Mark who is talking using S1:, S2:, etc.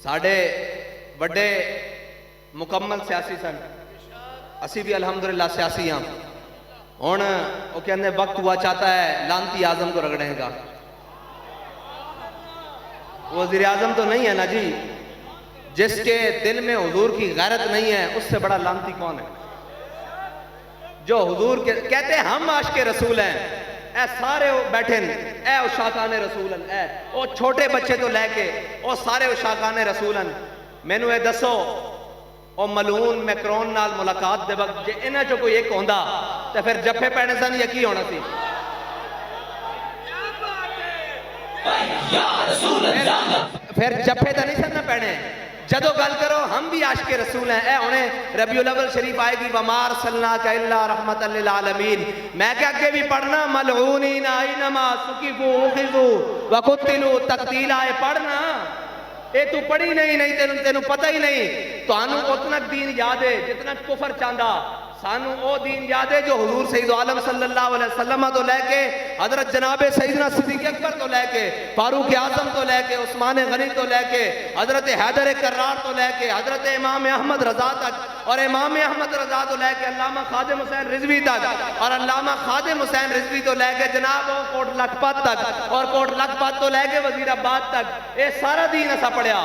S1: ساڑھے بڑے مکمل سیاسی سن، اسی بھی الحمدللہ سیاسی ہاں. ہن وہ کہنے وقت ہوا چاہتا ہے لانتی اعظم کو رگڑنے کا. وزیر اعظم تو نہیں ہے نا جی. جس کے دل میں حضور کی غیرت نہیں ہے اس سے بڑا لانتی کون ہے؟ جو حضور کہتے ہیں ہم عاشق رسول ہیں. اے سارے بیٹھے اے عشاقان رسول ہیں، اے وہ چھوٹے بچے تو لے کے وہ سارے عشاقان رسول ہیں. مینوں اے دسو او ملعون میکرون نال ملاقات دے وقت جے انہاں چوں کوئی ایک ہوندا تے پھر جفے پینے سن یا کی ہونا سی؟ پھر جفے تو نہیں سن نہ پینے. جدو گل کرو ہم بھی عاشق رسول ہیں. اے انہیں ربیع الاول شریف آئے گی وَمَا أَرْسَلْنَاكَ إِلَّا رَحْمَةً لِّلْعَالَمِينَ. میں کہ آگے بھی پڑھنا ملعونین أَيْنَمَا ثُقِفُوا أُخِذُوا وَقُتِّلُوا تَقْتِيلًا. پڑھنا اے تو پڑھی نہیں تینوں پتہ ہی نہیں. تو انہوں اتنا دین یاد ہے جتنا کفر چاندہ. سانو او دین یاد ہے جو حضور سید عالم صلی اللہ علیہ وسلم تو لے کے حضرت جناب سیدنا صدیق اکبر تو لے کے فاروق اعظم تو لے کے عثمان غنی تو لے کے حضرت حیدر کرار تو لے کے حضرت امام احمد رضا تک اور امام احمد رضا تو لے کے علامہ خادم حسین رضوی تک اور علامہ خادم حسین رضوی تو لے کے جناب کوٹ لکھپت تک اور کوٹ لکھپت تو لے کے وزیر آباد تک. اے سارا دین ایسا پڑھیا.